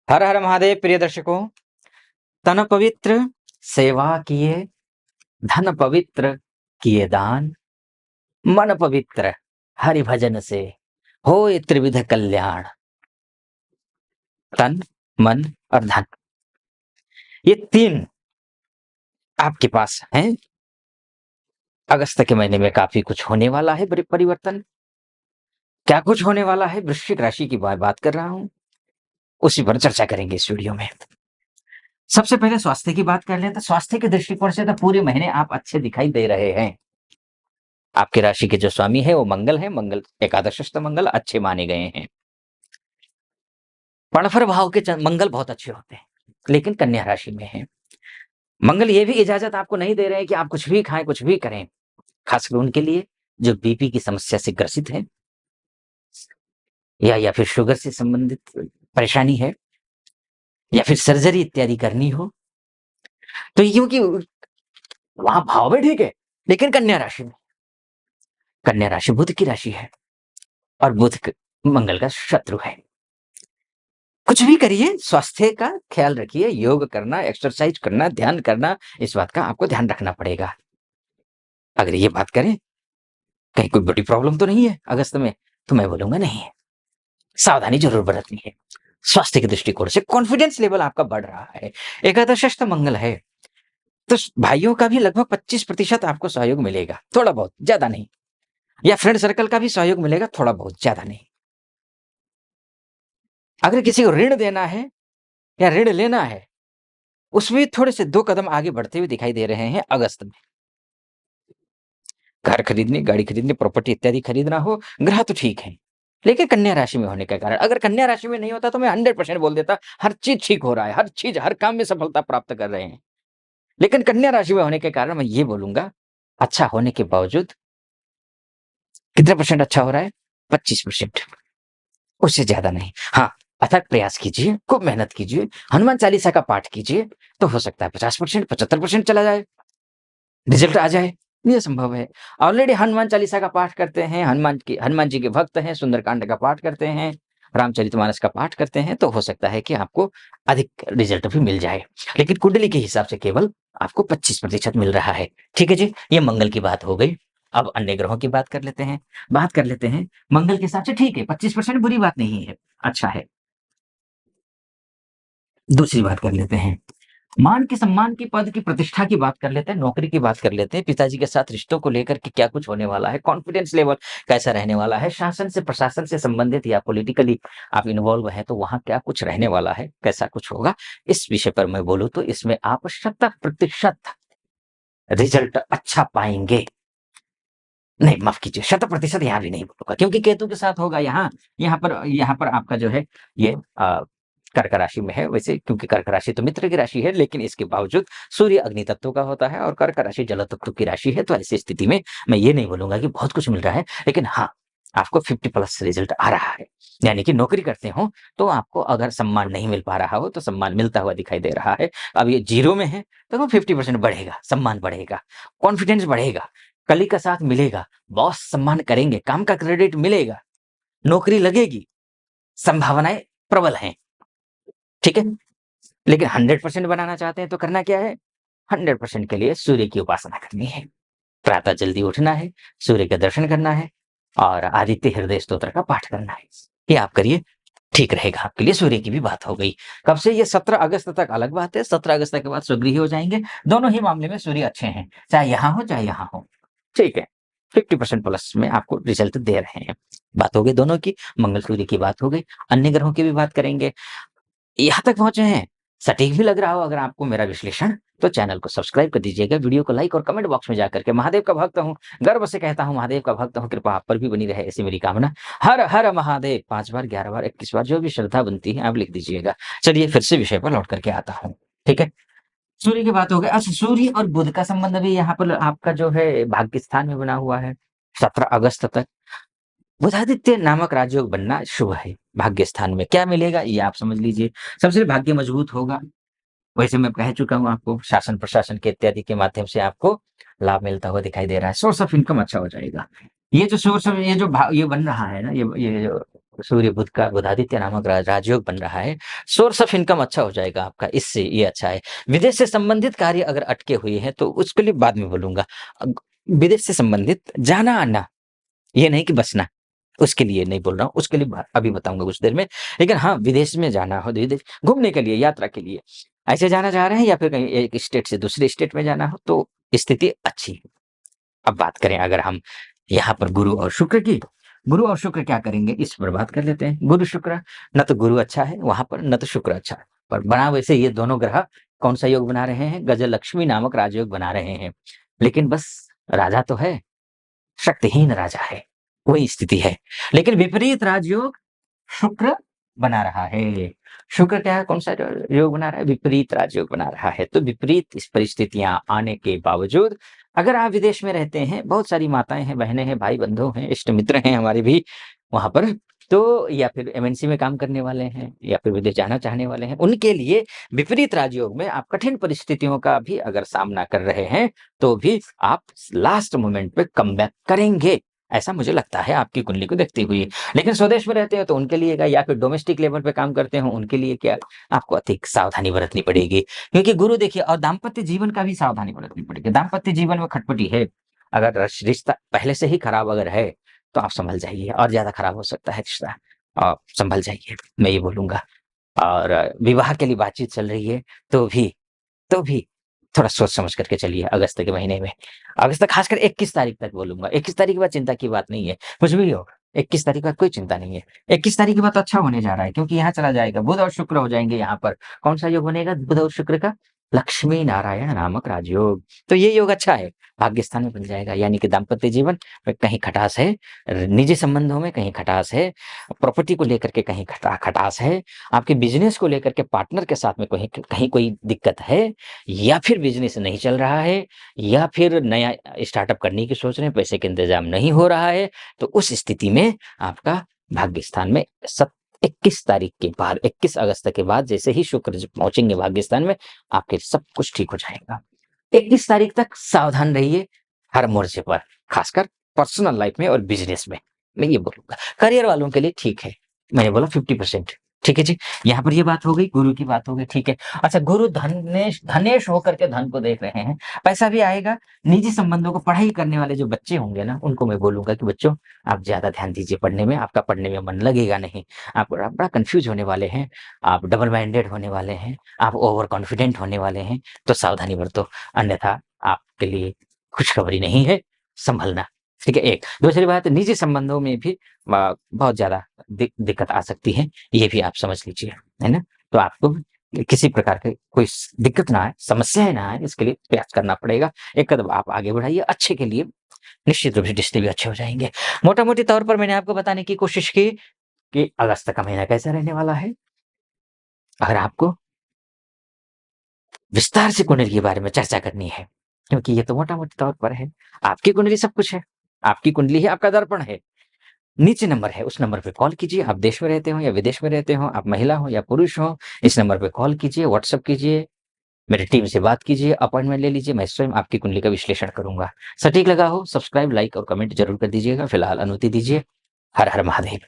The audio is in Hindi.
हर हर महादेव प्रिय दर्शकों। तन पवित्र सेवा किए, धन पवित्र किए दान, मन पवित्र हरि भजन से होए त्रिविध कल्याण। तन, मन और धन, ये तीन आपके पास हैं। अगस्त के महीने में काफी कुछ होने वाला है, परिवर्तन। क्या कुछ होने वाला है, वृश्चिक राशि की बात कर रहा हूं, उसी पर चर्चा करेंगे इस वीडियो में। सबसे पहले स्वास्थ्य की बात कर लें तो स्वास्थ्य के दृष्टिकोण से तो पूरे महीने आप अच्छे दिखाई दे रहे हैं। आपकी राशि के जो स्वामी है वो मंगल है। मंगल एकादशस्थ मंगल अच्छे माने गए हैं। पणफर भाव के मंगल बहुत अच्छे होते हैं, लेकिन कन्या राशि में है मंगल। ये भी इजाजत आपको नहीं दे रहे हैं कि आप कुछ भी खाएं, कुछ भी करें। खासकर उनके लिए जो बीपी की समस्या से ग्रसित है, या फिर शुगर से संबंधित परेशानी है, या फिर सर्जरी इत्यादि करनी हो, तो ये क्योंकि वहां भाव भी ठीक है, लेकिन कन्या राशि बुध की राशि है, और बुध मंगल का शत्रु है। कुछ भी करिए, स्वास्थ्य का ख्याल रखिए। योग करना, एक्सरसाइज करना, ध्यान करना, इस बात का आपको ध्यान रखना पड़ेगा। अगर ये बात करें कहीं कोई बड़ी प्रॉब्लम तो नहीं है अगस्त में, तो मैं बोलूंगा नहीं है, सावधानी जरूर बरतनी है। स्वास्थ्य के दृष्टिकोण से कॉन्फिडेंस लेवल आपका बढ़ रहा है। एकादशस्थ मंगल है, तो भाइयों का भी लगभग 25% आपको सहयोग मिलेगा, थोड़ा बहुत, ज्यादा नहीं। या फ्रेंड सर्कल का भी सहयोग मिलेगा, थोड़ा बहुत, ज्यादा नहीं। अगर किसी को ऋण देना है या ऋण लेना है, उसमें थोड़े से 2 कदम आगे बढ़ते हुए दिखाई दे रहे हैं अगस्त में। घर खरीदने, गाड़ी खरीदने, प्रॉपर्टी इत्यादि खरीदना हो, ग्रह तो ठीक है, लेकिन कन्या राशि में होने के कारण, अगर कन्या राशि में नहीं होता तो मैं 100% बोल देता हर चीज ठीक हो रहा है, हर चीज, हर काम में सफलता प्राप्त कर रहे हैं। लेकिन कन्या राशि में होने के कारण मैं ये बोलूंगा, अच्छा होने के बावजूद कितने परसेंट अच्छा हो रहा है? 25%, उससे ज्यादा नहीं। हाँ, अथक प्रयास कीजिए, खूब मेहनत कीजिए, हनुमान चालीसा का पाठ कीजिए, तो हो सकता है 50%, 75% चला जाए, रिजल्ट आ जाए। ये संभव है। ऑलरेडी हनुमान चालीसा का पाठ करते हैं, हनुमान जी के भक्त हैं, सुंदरकांड का पाठ करते हैं, रामचरितमानस का पाठ करते हैं, तो हो सकता है कि आपको अधिक रिजल्ट भी मिल जाए। लेकिन कुंडली के हिसाब से केवल आपको 25% मिल रहा है। ठीक है जी, ये मंगल की बात हो गई। अब अन्य ग्रहों की बात कर लेते हैं। मंगल के हिसाब से ठीक है, 25% बुरी बात नहीं है, अच्छा है। दूसरी बात कर लेते हैं, मान की, सम्मान की, पद की, प्रतिष्ठा की बात कर लेते हैं, नौकरी की बात कर लेते हैं। पिताजी के साथ रिश्तों को लेकर के क्या कुछ होने वाला है, कॉन्फिडेंस लेवल कैसा रहने वाला है, शासन से, प्रशासन से संबंधित या पॉलिटिकली आप इन्वॉल्व हैं तो वहां क्या कुछ रहने वाला है, कैसा कुछ होगा, इस विषय पर मैं बोलूं तो इसमें आप 100% रिजल्ट अच्छा पाएंगे। नहीं, माफ कीजिए, 100% यहाँ भी नहीं बोलूंगा, क्योंकि केतु के साथ होगा यहाँ पर आपका जो है ये कर्क राशि में है। वैसे क्योंकि कर्क राशि तो मित्र की राशि है, लेकिन इसके बावजूद सूर्य अग्नि तत्व का होता है और कर्क राशि जल तत्व की राशि है, तो ऐसी स्थिति में मैं ये नहीं बोलूंगा कि बहुत कुछ मिल रहा है, लेकिन हाँ, आपको 50+ रिजल्ट आ रहा है। यानी कि नौकरी करते हो तो आपको अगर सम्मान नहीं मिल पा रहा हो तो सम्मान मिलता हुआ दिखाई दे रहा है। अब ये 0 में है तो वो 50% बढ़ेगा, सम्मान बढ़ेगा, कॉन्फिडेंस बढ़ेगा, कली का साथ मिलेगा, बॉस सम्मान करेंगे, काम का क्रेडिट मिलेगा, नौकरी लगेगी, संभावनाएं प्रबल हैं। ठीक है, लेकिन 100% बनाना चाहते हैं तो करना क्या है? 100% के लिए सूर्य की उपासना करनी है, प्रातः जल्दी उठना है, सूर्य का दर्शन करना है, और आदित्य हृदय स्तोत्र का पाठ करना है। ये आप करिए, ठीक रहेगा आपके लिए। सूर्य की भी बात हो गई। कब से? ये 17 अगस्त तक अलग बात है, 17 अगस्त के बाद स्वगृही हो जाएंगे। दोनों ही मामले में सूर्य अच्छे हैं, चाहे यहाँ हो चाहे यहाँ हो। ठीक है, 50% प्लस में आपको रिजल्ट दे रहे हैं। बात हो गई दोनों की, मंगल सूर्य की बात हो गई, अन्य ग्रहों की भी बात करेंगे। यहाँ तक पहुंचे हैं, सटीक भी लग रहा हो अगर आपको मेरा विश्लेषण, तो चैनल को सब्सक्राइब कर दीजिएगा, वीडियो को लाइक और कमेंट बॉक्स में जाकर के महादेव का भक्त हूँ, गर्व से कहता हूँ महादेव का भक्त हूँ, कृपा आप पर भी बनी रहे, ऐसी मेरी कामना। हर हर महादेव 5 बार, 11 बार, 21 बार, जो भी श्रद्धा बनती है आप लिख दीजिएगा। चलिए फिर से विषय पर लौट करके आता हूँ। ठीक है, सूर्य की बात हो गई। अच्छा, सूर्य और बुध का संबंध भी यहाँ पर आपका जो है भाग्य स्थान में बना हुआ है 17 अगस्त तक। बुधादित्य नामक राजयोग बनना शुभ है। भाग्य स्थान में क्या मिलेगा ये आप समझ लीजिए। सबसे पहले भाग्य मजबूत होगा। वैसे मैं कह चुका हूँ आपको, शासन प्रशासन के इत्यादि के माध्यम से आपको लाभ मिलता हुआ दिखाई दे रहा है। सोर्स ऑफ इनकम अच्छा हो जाएगा। ये जो सोर्स ऑफ, ये जो ये बन रहा है ना, ये जो सूर्य बुध का बुधादित्य नामक राजयोग बन रहा है। सोर्स ऑफ इनकम अच्छा हो जाएगा आपका, इससे ये अच्छा है। विदेश से संबंधित कार्य अगर अटके हुए हैं तो उसके लिए बाद में बोलूँगा। विदेश से संबंधित जाना-आना, ये नहीं कि बसना, उसके लिए नहीं बोल रहा हूँ, उसके लिए अभी बताऊँगा कुछ देर में। लेकिन हाँ, विदेश में जाना हो, विदेश घूमने के लिए, यात्रा के लिए, ऐसे जाना चाह रहे हैं या फिर कहीं एक स्टेट से दूसरे स्टेट में जाना हो तो स्थिति अच्छी है। अब बात करें अगर हम यहाँ पर गुरु और शुक्र की, गुरु और शुक्र क्या करेंगे इस पर बात कर लेते हैं। गुरु शुक्र, न तो गुरु अच्छा है वहां पर, न तो शुक्र अच्छा है। पर बना वैसे ये दोनों ग्रह कौन सा योग बना रहे हैं? गजलक्ष्मी नामक राजयोग बना रहे हैं। लेकिन बस राजा तो है, शक्तिहीन राजा है, वही स्थिति है। लेकिन विपरीत राजयोग शुक्र बना रहा है। शुक्र क्या है, कौन सा योग बना रहा है? विपरीत राजयोग बना रहा है। तो विपरीत इस परिस्थितियां आने के बावजूद अगर आप विदेश में रहते हैं, बहुत सारी माताएं हैं, बहनें हैं, भाई बंधु हैं, इष्ट मित्र हैं हमारे भी वहां पर, तो या फिर एमएनसी में काम करने वाले हैं या फिर विदेश जाना चाहने वाले हैं, उनके लिए विपरीत राजयोग में आप कठिन परिस्थितियों का भी अगर सामना कर रहे हैं तो भी आप लास्ट मोमेंट पे कम करेंगे, ऐसा मुझे लगता है आपकी कुंडली को देखते हुए। लेकिन स्वदेश में रहते हो तो उनके लिए क्या, या फिर डोमेस्टिक लेवल पे काम करते हो उनके लिए क्या, आपको अधिक सावधानी बरतनी पड़ेगी। क्योंकि गुरु देखिए, और दाम्पत्य जीवन का भी सावधानी बरतनी पड़ेगी। दाम्पत्य जीवन में खटपटी है, अगर रिश्ता पहले से ही खराब अगर है तो आप संभल जाइए, और ज्यादा खराब हो सकता है रिश्ता, और संभल जाइए, मैं ये बोलूंगा। और विवाह के लिए बातचीत चल रही है तो भी थोड़ा सोच समझ करके चलिए अगस्त के महीने में। अगस्त खासकर 21 तारीख तक बोलूँगा, 21 तारीख के बाद चिंता की बात नहीं है, कुछ भी हो, 21 तारीख के बाद कोई चिंता नहीं है। 21 तारीख के बाद तो अच्छा होने जा रहा है क्योंकि यहाँ चला जाएगा, बुध और शुक्र हो जाएँगे यहाँ पर। कौन-सा योग बनेगा बुध और शुक्र का? लक्ष्मी नारायण नामक राजयोग। तो ये योग अच्छा है, भाग्य स्थान में बन जाएगा, यानी कि दाम्पत्य जीवन में कहीं खटास है, निजी संबंधों में कहीं खटास है, प्रॉपर्टी को लेकर के कहीं खटास है, आपके बिज़नेस को लेकर के पार्टनर के साथ में कहीं कहीं कोई दिक्कत है, या फिर बिज़नेस नहीं चल रहा है, या फिर नया स्टार्टअप करने की सोच रहे हैं, पैसे का इंतज़ाम नहीं हो रहा है, तो उस स्थिति में आपका भाग्य स्थान में 21 तारीख के बाद, 21 अगस्त के बाद जैसे ही शुक्र जब पहुँचेंगे भाग्य स्थान में, आपके सब कुछ ठीक हो जाएगा। 21 तारीख तक सावधान रहिए हर मोर्चे पर, खासकर पर्सनल लाइफ में और बिज़नेस में, मैं ये बोलूँगा। करियर वालों के लिए ठीक है, मैंने बोला 50%। ठीक है जी, यहाँ पर ये बात हो गई, गुरु की बात हो गई, ठीक है। अच्छा, गुरु धनेश धनेश होकर के धन को देख रहे हैं, पैसा भी आएगा। निजी संबंधों को, पढ़ाई करने वाले जो बच्चे होंगे ना, उनको मैं बोलूँगा कि बच्चों आप ज़्यादा ध्यान दीजिए पढ़ने में, आपका पढ़ने में मन लगेगा नहीं। आप बड़ा कन्फ्यूज़ होने वाले हैं, आप डबल माइंडेड होने वाले हैं, आप ओवर कॉन्फिडेंट होने वाले हैं, तो सावधानी बरतो, अन्यथा आपके लिए खुशखबरी नहीं है, संभलना। ठीक है, एक। दूसरी बात, निजी संबंधों में भी बहुत ज़्यादा दिक्कत आ सकती है, ये भी आप समझ लीजिए, है ना? तो आपको किसी प्रकार की कोई दिक्कत ना आए, समस्याएँ ना आए, इसके लिए प्रयास करना पड़ेगा। एक कदम आप आगे बढ़ाइए, अच्छे के लिए निश्चित रूप से रिश्ते भी अच्छे हो जाएँगे। मोटा-मोटी तौर पर मैंने आपको बताने की कोशिश की कि अगस्त का महीना कैसा रहने वाला है। अगर आपको विस्तार से कुंडली के बारे में चर्चा करनी है, क्योंकि ये तो मोटा-मोटी तौर पर है। आपकी कुंडली सब कुछ है, आपकी कुंडली है, आपका दर्पण है। नीचे नंबर है, उस नंबर पे कॉल कीजिए। आप देश में रहते हो या विदेश में रहते हो, आप महिला हो या पुरुष हो, इस नंबर पे कॉल कीजिए, व्हाट्सएप कीजिए, मेरी टीम से बात कीजिए, अपॉइंटमेंट ले लीजिए, मैं स्वयं आपकी कुंडली का विश्लेषण करूँगा। सटीक लगा हो, सब्सक्राइब, लाइक और कमेंट ज़रूर कर दीजिएगा। फिलहाल अनुमति दीजिए। हर हर महादेव।